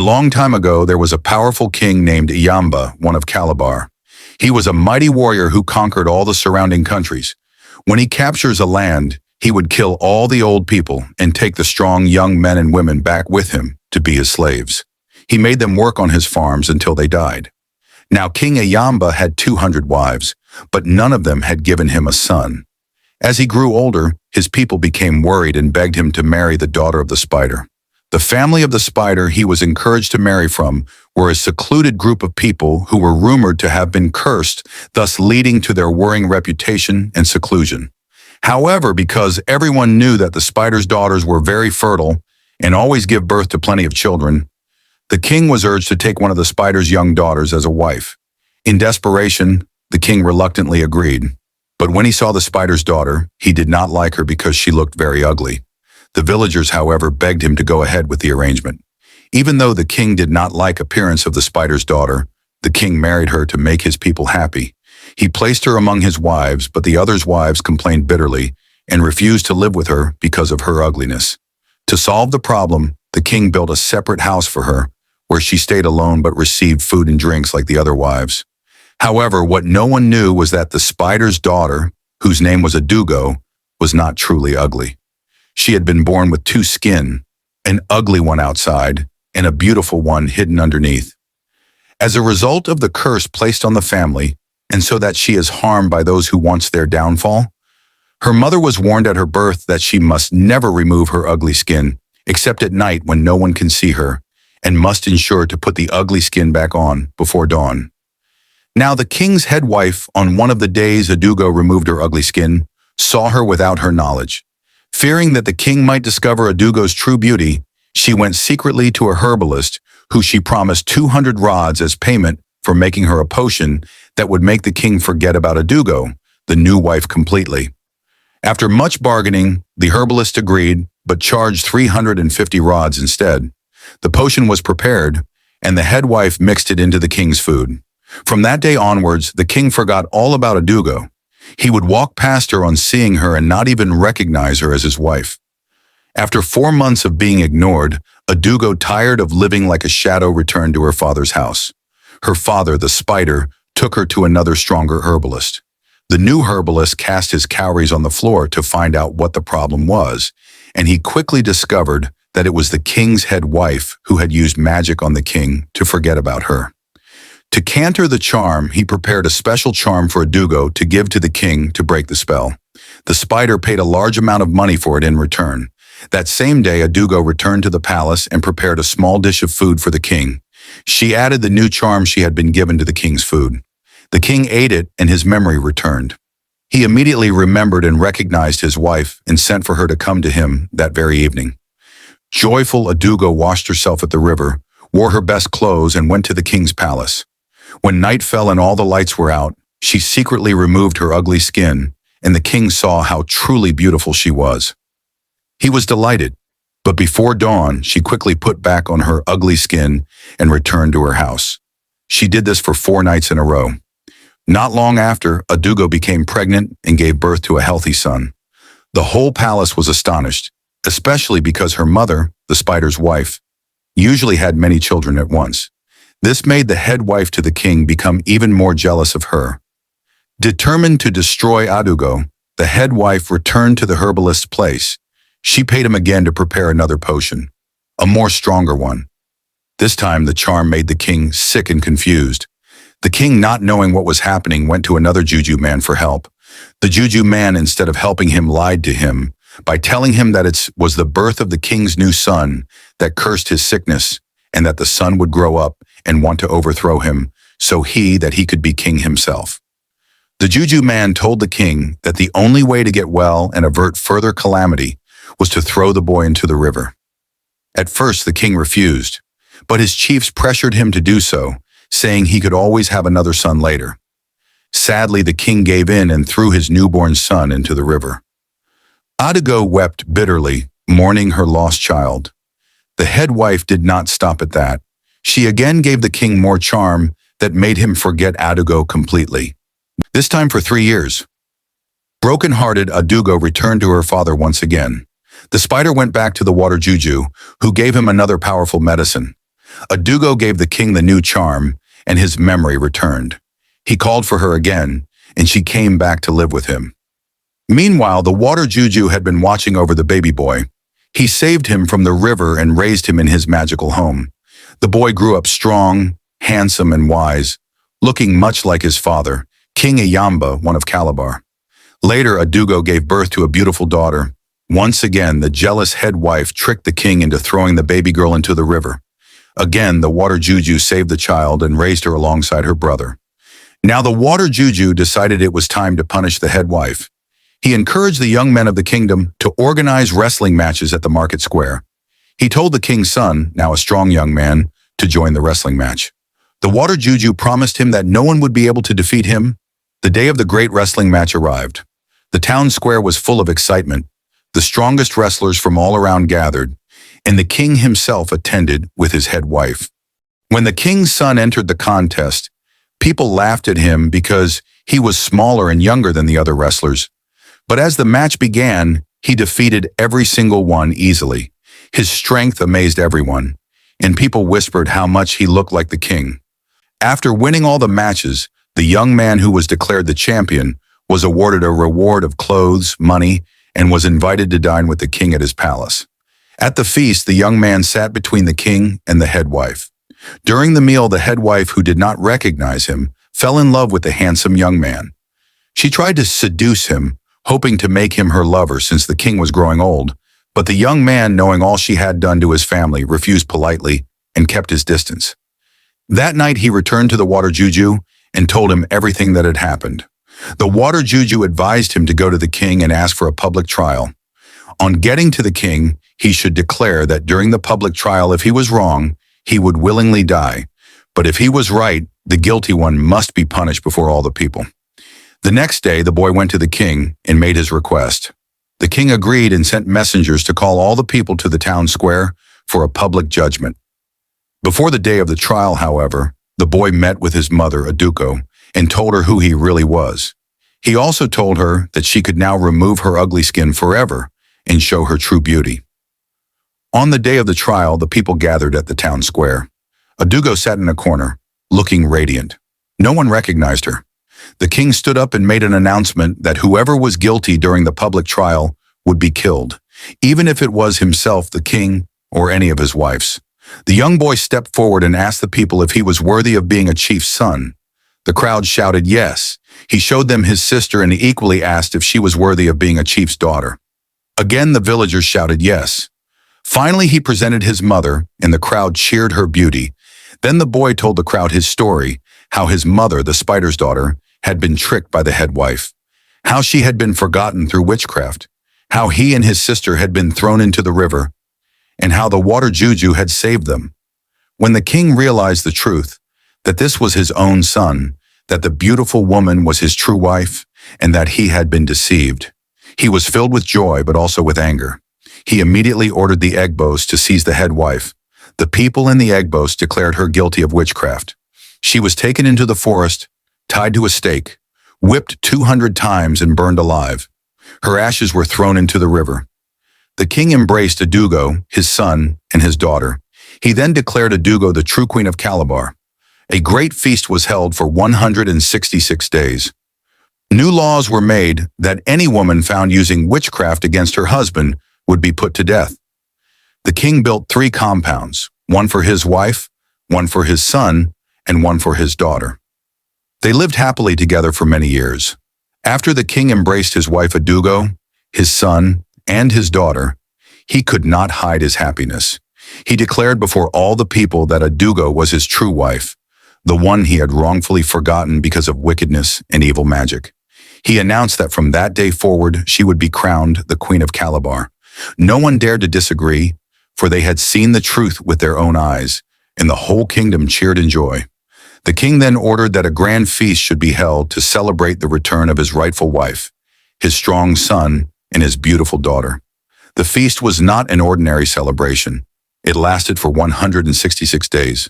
long time ago, there was a powerful king named Eyamba I of Calabar. He was a mighty warrior who conquered all the surrounding countries. When he captures a land, he would kill all the old people and take the strong young men and women back with him to be his slaves. He made them work on his farms until they died. Now King Eyamba had 200 wives, but none of them had given him a son. As he grew older, his people became worried and begged him to marry the daughter of the spider. The family of the spider he was encouraged to marry from were a secluded group of people who were rumored to have been cursed, thus leading to their worrying reputation and seclusion. However, because everyone knew that the spider's daughters were very fertile and always give birth to plenty of children, the king was urged to take one of the spider's young daughters as a wife. In desperation, the king reluctantly agreed. But when he saw the spider's daughter, he did not like her because she looked very ugly. The villagers, however, begged him to go ahead with the arrangement. Even though the king did not like the appearance of the spider's daughter, the king married her to make his people happy. He placed her among his wives, but the others' wives complained bitterly and refused to live with her because of her ugliness. To solve the problem, the king built a separate house for her, where she stayed alone but received food and drinks like the other wives. However, what no one knew was that the spider's daughter, whose name was Adugo, was not truly ugly. She had been born with two skin, an ugly one outside and a beautiful one hidden underneath. As a result of the curse placed on the family, and so that she is harmed by those who want their downfall, her mother was warned at her birth that she must never remove her ugly skin, except at night when no one can see her, and must ensure to put the ugly skin back on before dawn. Now the king's head wife, on one of the days Adugo removed her ugly skin, saw her without her knowledge. Fearing that the king might discover Adugo's true beauty, she went secretly to a herbalist who she promised 200 rods as payment for making her a potion that would make the king forget about Adugo, the new wife, completely. After much bargaining, the herbalist agreed, but charged 350 rods instead. The potion was prepared, and the head wife mixed it into the king's food. From that day onwards, the king forgot all about Adugo. He would walk past her on seeing her and not even recognize her as his wife. After 4 months of being ignored, Adugo, tired of living like a shadow, returned to her father's house. Her father, the spider, took her to another stronger herbalist. The new herbalist cast his cowries on the floor to find out what the problem was, and he quickly discovered that it was the king's head wife who had used magic on the king to forget about her. To counter the charm, he prepared a special charm for Adugo to give to the king to break the spell. The spider paid a large amount of money for it in return. That same day, Adugo returned to the palace and prepared a small dish of food for the king. She added the new charm she had been given to the king's food. The king ate it and his memory returned. He immediately remembered and recognized his wife and sent for her to come to him that very evening. Joyful, Adugo washed herself at the river, wore her best clothes, and went to the king's palace. When night fell and all the lights were out, she secretly removed her ugly skin, and the king saw how truly beautiful she was. He was delighted, but before dawn, she quickly put back on her ugly skin and returned to her house. She did this for 4 nights in a row. Not long after, Adugo became pregnant and gave birth to a healthy son. The whole palace was astonished, especially because her mother, the spider's wife, usually had many children at once. This made the head wife to the king become even more jealous of her. Determined to destroy Adugo, the head wife returned to the herbalist's place. She paid him again to prepare another potion, a more stronger one. This time the charm made the king sick and confused. The king, not knowing what was happening, went to another juju man for help. The juju man, instead of helping him, lied to him by telling him that it was the birth of the king's new son that cursed his sickness, and that the son would grow up and want to overthrow him, so that he could be king himself. The juju man told the king that the only way to get well and avert further calamity was to throw the boy into the river. At first, the king refused, but his chiefs pressured him to do so, saying he could always have another son later. Sadly, the king gave in and threw his newborn son into the river. Adugo wept bitterly, mourning her lost child. The head wife did not stop at that. She again gave the king more charm that made him forget Adugo completely. This time for 3 years. Broken-hearted, Adugo returned to her father once again. The spider went back to the water juju, who gave him another powerful medicine. Adugo gave the king the new charm, and his memory returned. He called for her again, and she came back to live with him. Meanwhile, the water juju had been watching over the baby boy. He saved him from the river and raised him in his magical home. The boy grew up strong, handsome, and wise, looking much like his father, King Eyamba I of Calabar. Later, Adugo gave birth to a beautiful daughter. Once again, the jealous head wife tricked the king into throwing the baby girl into the river. Again, the water juju saved the child and raised her alongside her brother. Now the water juju decided it was time to punish the head wife. He encouraged the young men of the kingdom to organize wrestling matches at the market square. He told the king's son, now a strong young man, to join the wrestling match. The water juju promised him that no one would be able to defeat him. The day of the great wrestling match arrived. The town square was full of excitement. The strongest wrestlers from all around gathered, and the king himself attended with his head wife. When the king's son entered the contest, people laughed at him because he was smaller and younger than the other wrestlers. But as the match began, he defeated every single one easily. His strength amazed everyone, and people whispered how much he looked like the king. After winning all the matches, the young man who was declared the champion was awarded a reward of clothes, money, and was invited to dine with the king at his palace. At the feast, the young man sat between the king and the head wife. During the meal, the head wife, who did not recognize him, fell in love with the handsome young man. She tried to seduce him, hoping to make him her lover since the king was growing old, but the young man, knowing all she had done to his family, refused politely and kept his distance. That night, he returned to the water juju and told him everything that had happened. The water juju advised him to go to the king and ask for a public trial. On getting to the king, he should declare that during the public trial, if he was wrong, he would willingly die. But if he was right, the guilty one must be punished before all the people. The next day, the boy went to the king and made his request. The king agreed and sent messengers to call all the people to the town square for a public judgment. Before the day of the trial, however, the boy met with his mother, Adugo, and told her who he really was. He also told her that she could now remove her ugly skin forever and show her true beauty. On the day of the trial, the people gathered at the town square. Adugo sat in a corner, looking radiant. No one recognized her. The king stood up and made an announcement that whoever was guilty during the public trial would be killed, even if it was himself, the king, or any of his wives. The young boy stepped forward and asked the people if he was worthy of being a chief's son. The crowd shouted yes. He showed them his sister and equally asked if she was worthy of being a chief's daughter. Again, the villagers shouted yes. Finally, he presented his mother, and the crowd cheered her beauty. Then the boy told the crowd his story, how his mother, the spider's daughter, had been tricked by the head wife, how she had been forgotten through witchcraft, how he and his sister had been thrown into the river, and how the water juju had saved them. When the king realized the truth, that this was his own son, that the beautiful woman was his true wife, and that he had been deceived, he was filled with joy but also with anger. He immediately ordered the Egbos to seize the head wife. The people in the Egbos declared her guilty of witchcraft. She was taken into the forest, tied to a stake, whipped 200 times and burned alive. Her ashes were thrown into the river. The king embraced Adugo, his son, and his daughter. He then declared Adugo the true queen of Calabar. A great feast was held for 166 days. New laws were made that any woman found using witchcraft against her husband would be put to death. The king built 3 compounds, one for his wife, one for his son, and one for his daughter. They lived happily together for many years. After the king embraced his wife Adugo, his son, and his daughter, he could not hide his happiness. He declared before all the people that Adugo was his true wife, the one he had wrongfully forgotten because of wickedness and evil magic. He announced that from that day forward, she would be crowned the Queen of Calabar. No one dared to disagree, for they had seen the truth with their own eyes, and the whole kingdom cheered in joy. The king then ordered that a grand feast should be held to celebrate the return of his rightful wife, his strong son, and his beautiful daughter. The feast was not an ordinary celebration. It lasted for 166 days.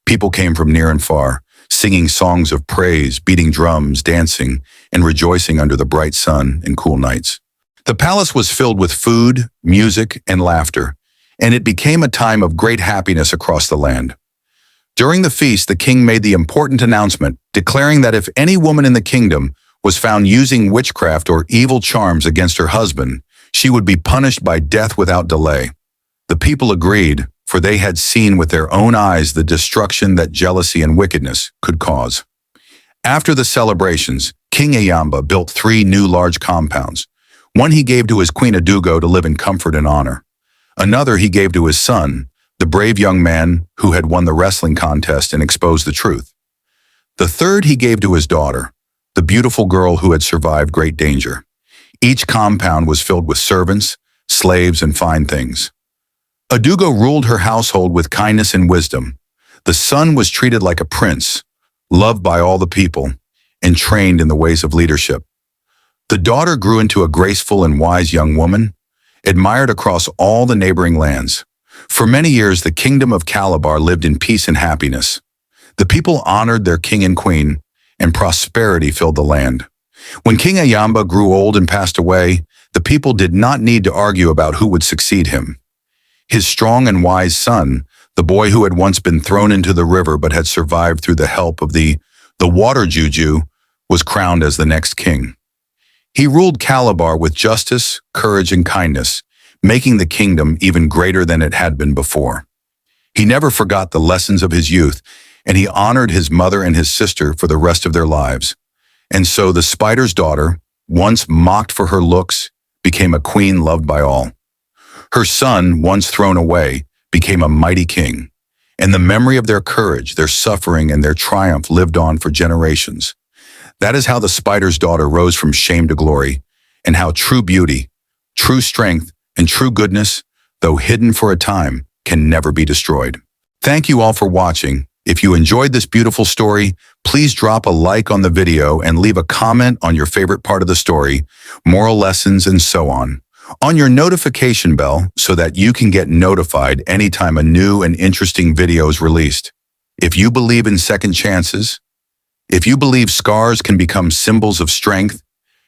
People came from near and far, singing songs of praise, beating drums, dancing, and rejoicing under the bright sun and cool nights. The palace was filled with food, music, and laughter, and it became a time of great happiness across the land. During the feast, the king made the important announcement, declaring that if any woman in the kingdom was found using witchcraft or evil charms against her husband, she would be punished by death without delay. The people agreed, for they had seen with their own eyes the destruction that jealousy and wickedness could cause. After the celebrations, King Eyamba built 3 new large compounds. One he gave to his queen Adugo to live in comfort and honor. Another he gave to his son, the brave young man who had won the wrestling contest and exposed the truth. The third he gave to his daughter, the beautiful girl who had survived great danger. Each compound was filled with servants, slaves, and fine things. Adugo ruled her household with kindness and wisdom. The son was treated like a prince, loved by all the people, and trained in the ways of leadership. The daughter grew into a graceful and wise young woman, admired across all the neighboring lands. For many years, the kingdom of Calabar lived in peace and happiness. The people honored their king and queen, and prosperity filled the land. When King Eyamba grew old and passed away, the people did not need to argue about who would succeed him. His strong and wise son, the boy who had once been thrown into the river but had survived through the help of the water juju, was crowned as the next king. He ruled Calabar with justice, courage, and kindness, making the kingdom even greater than it had been before. He never forgot the lessons of his youth, and he honored his mother and his sister for the rest of their lives. And so the spider's daughter, once mocked for her looks, became a queen loved by all. Her son, once thrown away, became a mighty king, and the memory of their courage, their suffering, and their triumph lived on for generations. That is how the spider's daughter rose from shame to glory, and how true beauty, true strength, and true goodness, though hidden for a time, can never be destroyed. Thank you all for watching. If you enjoyed this beautiful story, please drop a like on the video and leave a comment on your favorite part of the story, moral lessons, and so on your notification bell so that you can get notified anytime a new and interesting video is released. If you believe in second chances, if you believe scars can become symbols of strength,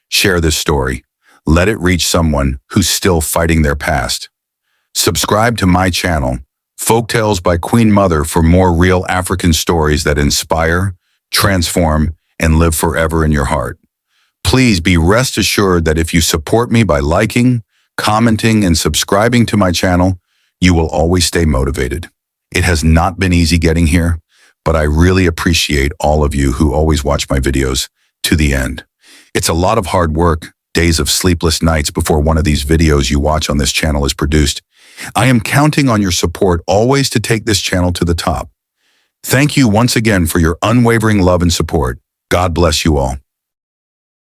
share this story. Let it reach someone who's still fighting their past. Subscribe to my channel, Folktales by Queen Mother, for more real African stories that inspire, transform, and live forever in your heart. Please be rest assured that if you support me by liking, commenting, and subscribing to my channel, you will always stay motivated. It has not been easy getting here, but I really appreciate all of you who always watch my videos to the end. It's a lot of hard work, days of sleepless nights before one of these videos you watch on this channel is produced. I am counting on your support always to take this channel to the top. Thank you once again for your unwavering love and support. God bless you all.